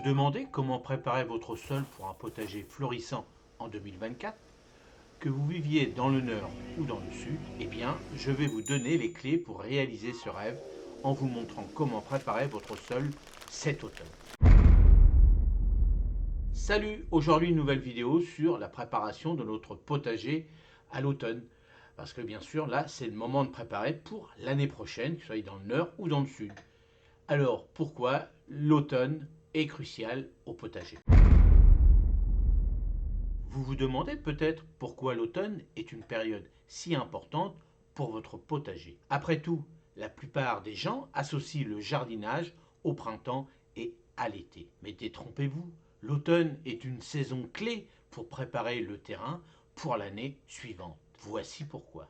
demandez comment préparer votre sol pour un potager florissant en 2024? Que vous viviez dans le nord ou dans le sud, eh bien, je vais vous donner les clés pour réaliser ce rêve en vous montrant comment préparer votre sol cet automne. Salut, aujourd'hui une nouvelle vidéo sur la préparation de notre potager à l'automne. Parce que bien sûr, là, c'est le moment de préparer pour l'année prochaine, que vous soyez dans le nord ou dans le sud. Alors, pourquoi l'automne est crucial au potager? Vous vous demandez peut-être pourquoi l'automne est une période si importante pour votre potager. Après tout, la plupart des gens associent le jardinage au printemps et à l'été. Mais détrompez-vous, l'automne est une saison clé pour préparer le terrain pour l'année suivante. Voici pourquoi.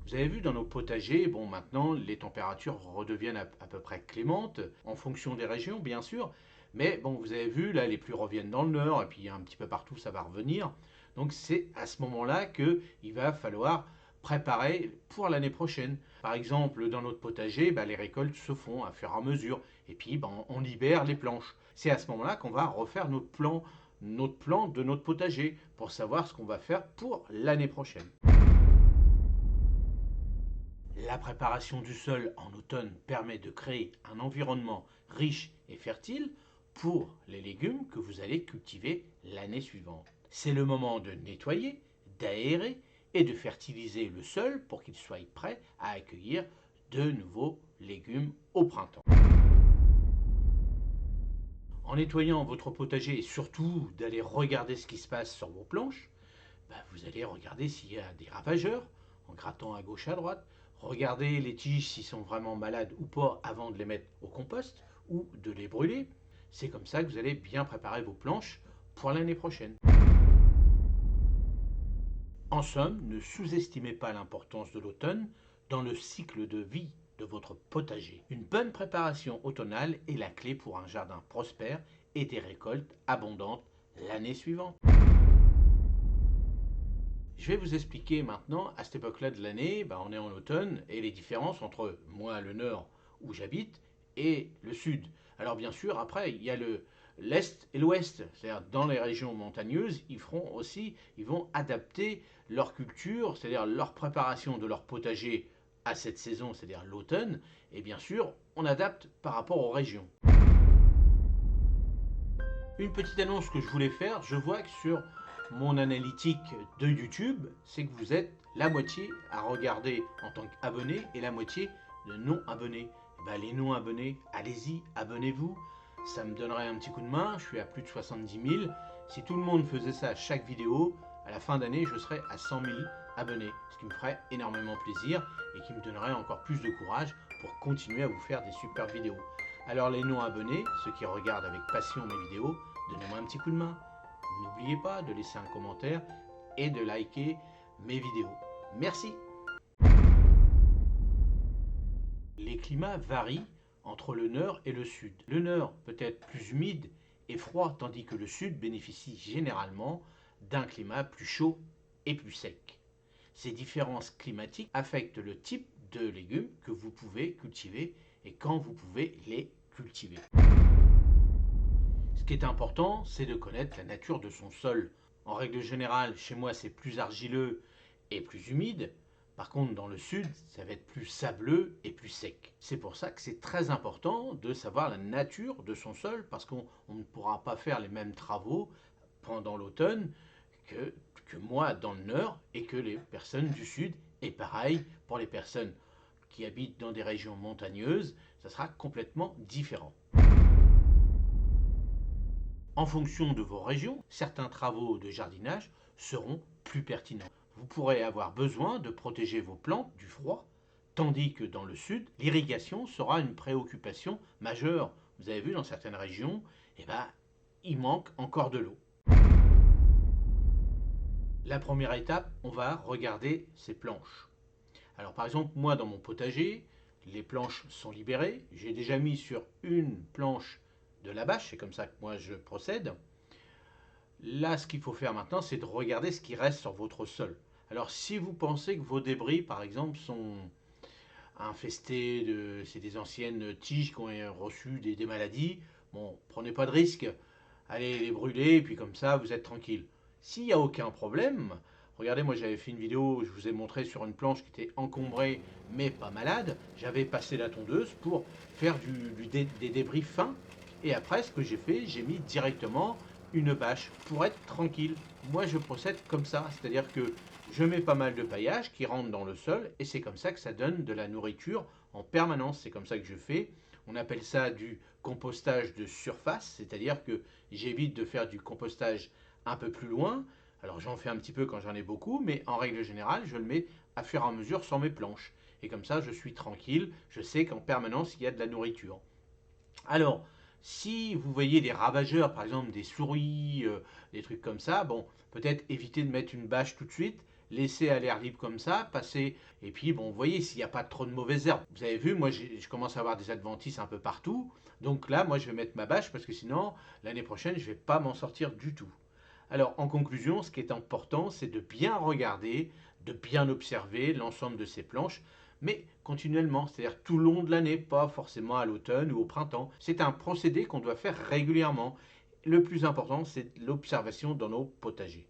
Vous avez vu dans nos potagers, bon maintenant les températures redeviennent à peu près clémentes, en fonction des régions bien sûr, mais bon vous avez vu là les pluies reviennent dans le nord et puis un petit peu partout ça va revenir. Donc c'est à ce moment-là qu'il va falloir préparer pour l'année prochaine. Par exemple dans notre potager, les récoltes se font à fur et à mesure et puis on libère les planches. C'est à ce moment-là qu'on va refaire notre plan de notre potager pour savoir ce qu'on va faire pour l'année prochaine. La préparation du sol en automne permet de créer un environnement riche et fertile pour les légumes que vous allez cultiver l'année suivante. C'est le moment de nettoyer, d'aérer et de fertiliser le sol pour qu'il soit prêt à accueillir de nouveaux légumes au printemps. En nettoyant votre potager et surtout d'aller regarder ce qui se passe sur vos planches, vous allez regarder s'il y a des ravageurs en grattant à gauche à droite. Regardez les tiges s'ils sont vraiment malades ou pas avant de les mettre au compost ou de les brûler. C'est comme ça que vous allez bien préparer vos planches pour l'année prochaine. En somme, ne sous-estimez pas l'importance de l'automne dans le cycle de vie de votre potager. Une bonne préparation automnale est la clé pour un jardin prospère et des récoltes abondantes l'année suivante. Je vais vous expliquer maintenant, à cette époque-là de l'année, on est en automne, et les différences entre moi, le nord, où j'habite, et le sud. Alors bien sûr, après, il y a l'est et l'ouest. C'est-à-dire dans les régions montagneuses, ils vont adapter leur culture, c'est-à-dire leur préparation de leur potager à cette saison, c'est-à-dire l'automne, et bien sûr, on adapte par rapport aux régions. Une petite annonce que je voulais faire, je vois que sur mon analytique de YouTube, c'est que vous êtes la moitié à regarder en tant qu'abonné et la moitié de non-abonnés. Les non-abonnés, allez-y, abonnez-vous. Ça me donnerait un petit coup de main. Je suis à plus de 70 000. Si tout le monde faisait ça à chaque vidéo, à la fin d'année, je serais à 100 000 abonnés. Ce qui me ferait énormément plaisir et qui me donnerait encore plus de courage pour continuer à vous faire des super vidéos. Alors les non-abonnés, ceux qui regardent avec passion mes vidéos, donnez-moi un petit coup de main. N'oubliez pas de laisser un commentaire et de liker mes vidéos. Merci. Les climats varient entre le nord et le sud. Le nord peut être plus humide et froid, tandis que le sud bénéficie généralement d'un climat plus chaud et plus sec. Ces différences climatiques affectent le type de légumes que vous pouvez cultiver et quand vous pouvez les cultiver. Ce qui est important, c'est de connaître la nature de son sol. En règle générale, chez moi, c'est plus argileux et plus humide. Par contre, dans le sud, ça va être plus sableux et plus sec. C'est pour ça que c'est très important de savoir la nature de son sol, parce qu'on ne pourra pas faire les mêmes travaux pendant l'automne que moi dans le nord et que les personnes du sud. Et pareil pour les personnes qui habitent dans des régions montagneuses, ça sera complètement différent. En fonction de vos régions, certains travaux de jardinage seront plus pertinents. Vous pourrez avoir besoin de protéger vos plantes du froid, tandis que dans le sud, l'irrigation sera une préoccupation majeure. Vous avez vu, dans certaines régions, il manque encore de l'eau. La première étape, on va regarder ces planches. Alors par exemple, moi dans mon potager, les planches sont libérées. J'ai déjà mis sur une planche de la bâche, c'est comme ça que moi je procède. Là, ce qu'il faut faire maintenant, c'est de regarder ce qui reste sur votre sol. Alors si vous pensez que vos débris, par exemple, sont infestées c'est des anciennes tiges qui ont reçu des maladies. Bon, prenez pas de risque, allez les brûler, et puis comme ça, vous êtes tranquille. S'il n'y a aucun problème, regardez, moi j'avais fait une vidéo, je vous ai montré sur une planche qui était encombrée, mais pas malade. J'avais passé la tondeuse pour faire des débris fins. Et après, ce que j'ai fait, j'ai mis directement une bâche pour être tranquille. Moi, je procède comme ça, c'est-à-dire que je mets pas mal de paillage qui rentre dans le sol, et c'est comme ça que ça donne de la nourriture en permanence. C'est comme ça que je fais. On appelle ça du compostage de surface, c'est-à-dire que j'évite de faire du compostage un peu plus loin. Alors j'en fais un petit peu quand j'en ai beaucoup, mais en règle générale, je le mets à fur et à mesure sur mes planches. Et comme ça, je suis tranquille, je sais qu'en permanence, il y a de la nourriture. Alors, si vous voyez des ravageurs, par exemple des souris, des trucs comme ça, bon, peut-être éviter de mettre une bâche tout de suite, laisser à l'air libre comme ça, passer, et puis bon, vous voyez, s'il n'y a pas trop de mauvaises herbes. Vous avez vu, moi je commence à avoir des adventices un peu partout, donc là, moi je vais mettre ma bâche parce que sinon, l'année prochaine, je ne vais pas m'en sortir du tout. Alors, en conclusion, ce qui est important, c'est de bien regarder, de bien observer l'ensemble de ces planches, mais continuellement, c'est-à-dire tout le long de l'année, pas forcément à l'automne ou au printemps. C'est un procédé qu'on doit faire régulièrement. Le plus important, c'est l'observation dans nos potagers.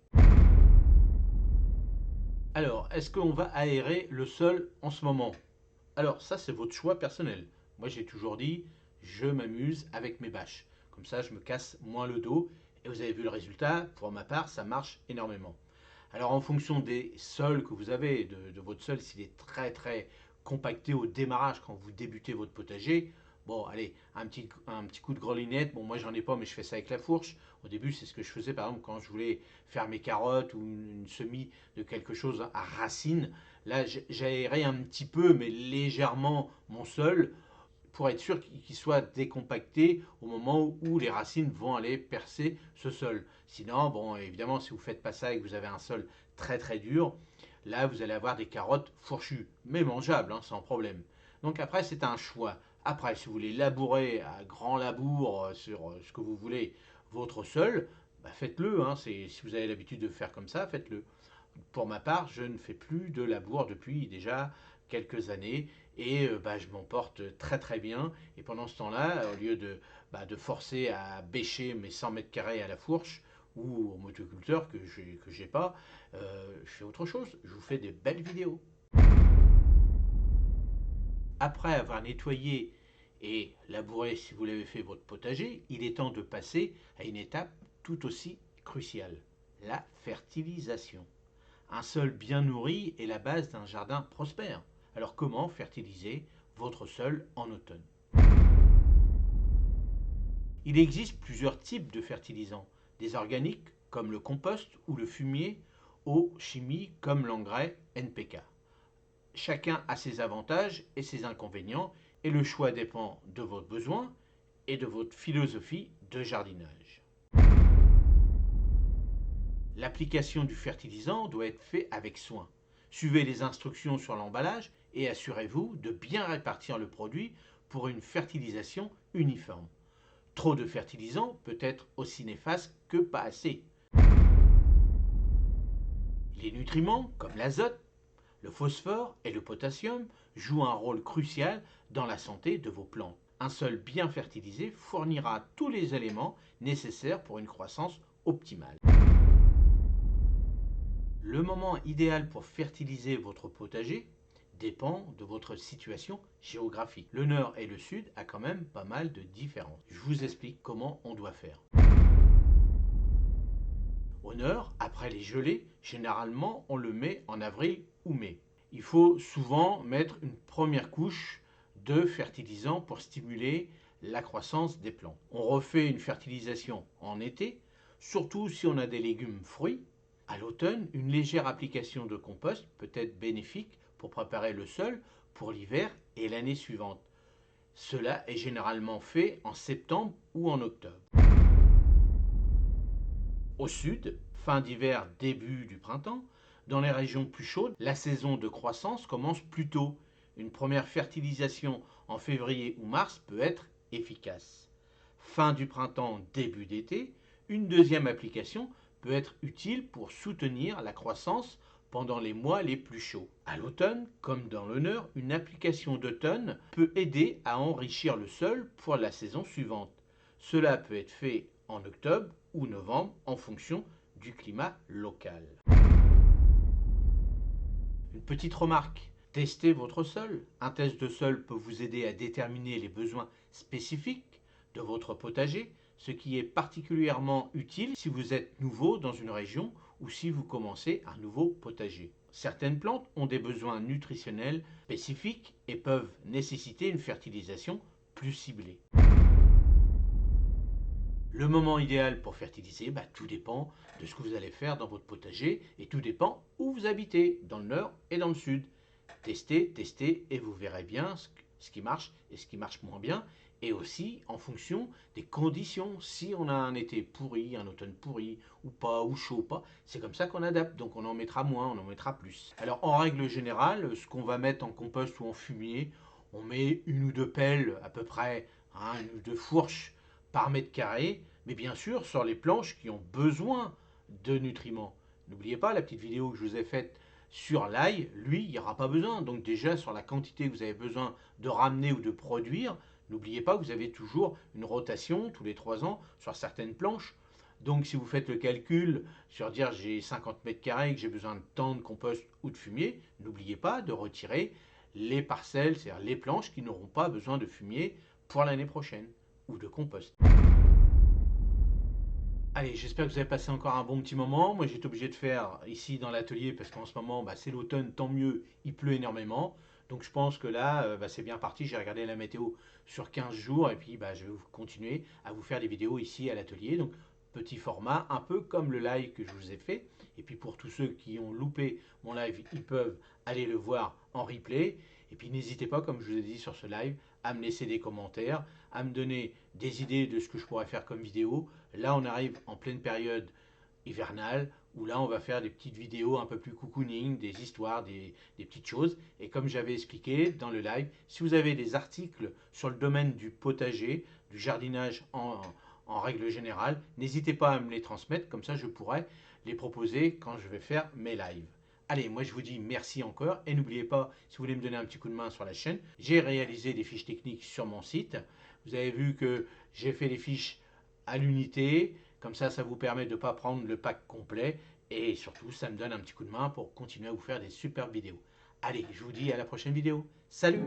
Alors, est-ce qu'on va aérer le sol en ce moment? Alors, ça, c'est votre choix personnel. Moi, j'ai toujours dit, je m'amuse avec mes bâches. Comme ça, je me casse moins le dos. Et vous avez vu le résultat, pour ma part, ça marche énormément. Alors, en fonction des sols que vous avez, de votre sol, s'il est très très compacté au démarrage quand vous débutez votre potager, bon, allez, un petit coup de grelinette. Bon, moi, j'en ai pas, mais je fais ça avec la fourche. Au début, c'est ce que je faisais, par exemple, quand je voulais faire mes carottes ou une semis de quelque chose à racines. Là, j'aérais un petit peu, mais légèrement mon sol pour être sûr qu'il soit décompacté au moment où les racines vont aller percer ce sol. Sinon, bon, évidemment, si vous ne faites pas ça et que vous avez un sol très très dur, là, vous allez avoir des carottes fourchues, mais mangeables, hein, sans problème. Donc après, c'est un choix. Après, si vous voulez labourer à grand labour sur ce que vous voulez, votre sol, bah faites-le. Hein, si vous avez l'habitude de faire comme ça, faites-le. Pour ma part, je ne fais plus de labour depuis déjà quelques années et bah, je m'en porte très très bien. Et pendant ce temps-là, au lieu de forcer à bêcher mes 100 mètres carrés à la fourche ou au motoculteur que j'ai pas, je fais autre chose. Je vous fais des belles vidéos. Après avoir nettoyé et labouré, si vous l'avez fait, votre potager, il est temps de passer à une étape tout aussi cruciale, la fertilisation. Un sol bien nourri est la base d'un jardin prospère. Alors comment fertiliser votre sol en automne? Il existe plusieurs types de fertilisants, des organiques comme le compost ou le fumier, aux chimiques comme l'engrais NPK. Chacun a ses avantages et ses inconvénients et le choix dépend de votre besoin et de votre philosophie de jardinage. L'application du fertilisant doit être faite avec soin. Suivez les instructions sur l'emballage et assurez-vous de bien répartir le produit pour une fertilisation uniforme. Trop de fertilisant peut être aussi néfaste que pas assez. Les nutriments, comme l'azote, le phosphore et le potassium, jouent un rôle crucial dans la santé de vos plantes. Un sol bien fertilisé fournira tous les éléments nécessaires pour une croissance optimale. Le moment idéal pour fertiliser votre potager dépend de votre situation géographique. Le nord et le sud a quand même pas mal de différences. Je vous explique comment on doit faire. Au nord, après les gelées, généralement on le met en avril ou mai. Il faut souvent mettre une première couche de fertilisant pour stimuler la croissance des plantes. On refait une fertilisation en été, surtout si on a des légumes fruits. À l'automne, une légère application de compost peut être bénéfique pour préparer le sol pour l'hiver et l'année suivante. Cela est généralement fait en septembre ou en octobre. Au sud, fin d'hiver, début du printemps, dans les régions plus chaudes, la saison de croissance commence plus tôt. Une première fertilisation en février ou mars peut être efficace. Fin du printemps, début d'été, une deuxième application peut être utile pour soutenir la croissance pendant les mois les plus chauds. À l'automne, comme dans l'honneur, une application d'automne peut aider à enrichir le sol pour la saison suivante. Cela peut être fait en octobre ou novembre en fonction du climat local. Une petite remarque, testez votre sol. Un test de sol peut vous aider à déterminer les besoins spécifiques de votre potager, ce qui est particulièrement utile si vous êtes nouveau dans une région ou si vous commencez un nouveau potager. Certaines plantes ont des besoins nutritionnels spécifiques et peuvent nécessiter une fertilisation plus ciblée. Le moment idéal pour fertiliser, tout dépend de ce que vous allez faire dans votre potager et tout dépend où vous habitez, dans le nord et dans le sud. Testez, testez et vous verrez bien ce qui marche et ce qui marche moins bien. Et aussi en fonction des conditions. Si on a un été pourri, un automne pourri ou pas, ou chaud ou pas, c'est comme ça qu'on adapte. Donc on en mettra moins, on en mettra plus. Alors en règle générale, ce qu'on va mettre en compost ou en fumier, on met une ou deux pelles à peu près, une ou deux fourches par mètre carré, mais bien sûr sur les planches qui ont besoin de nutriments. N'oubliez pas la petite vidéo que je vous ai faite sur l'ail, lui, il n'y aura pas besoin. Donc déjà sur la quantité que vous avez besoin de ramener ou de produire, n'oubliez pas que vous avez toujours une rotation tous les 3 ans sur certaines planches. Donc si vous faites le calcul sur dire j'ai 50 mètres carrés et que j'ai besoin de tant de compost ou de fumier, n'oubliez pas de retirer les parcelles, c'est-à-dire les planches qui n'auront pas besoin de fumier pour l'année prochaine ou de compost. Allez, j'espère que vous avez passé encore un bon petit moment. Moi, j'étais obligé de faire ici dans l'atelier parce qu'en ce moment, c'est l'automne, tant mieux, il pleut énormément. Donc, je pense que là, c'est bien parti. J'ai regardé la météo sur 15 jours et puis je vais continuer à vous faire des vidéos ici à l'atelier. Donc, petit format, un peu comme le live que je vous ai fait. Et puis, pour tous ceux qui ont loupé mon live, ils peuvent aller le voir en replay. Et puis, n'hésitez pas, comme je vous ai dit sur ce live, à me laisser des commentaires, à me donner des idées de ce que je pourrais faire comme vidéo. Là, on arrive en pleine période hivernale où là, on va faire des petites vidéos un peu plus cocooning, des histoires, des petites choses. Et comme j'avais expliqué dans le live, si vous avez des articles sur le domaine du potager, du jardinage en règle générale, n'hésitez pas à me les transmettre, comme ça je pourrai les proposer quand je vais faire mes lives. Allez, moi je vous dis merci encore et n'oubliez pas, si vous voulez me donner un petit coup de main sur la chaîne, j'ai réalisé des fiches techniques sur mon site. Vous avez vu que j'ai fait les fiches à l'unité, comme ça vous permet de ne pas prendre le pack complet et surtout ça me donne un petit coup de main pour continuer à vous faire des super vidéos. Allez, je vous dis à la prochaine vidéo. Salut!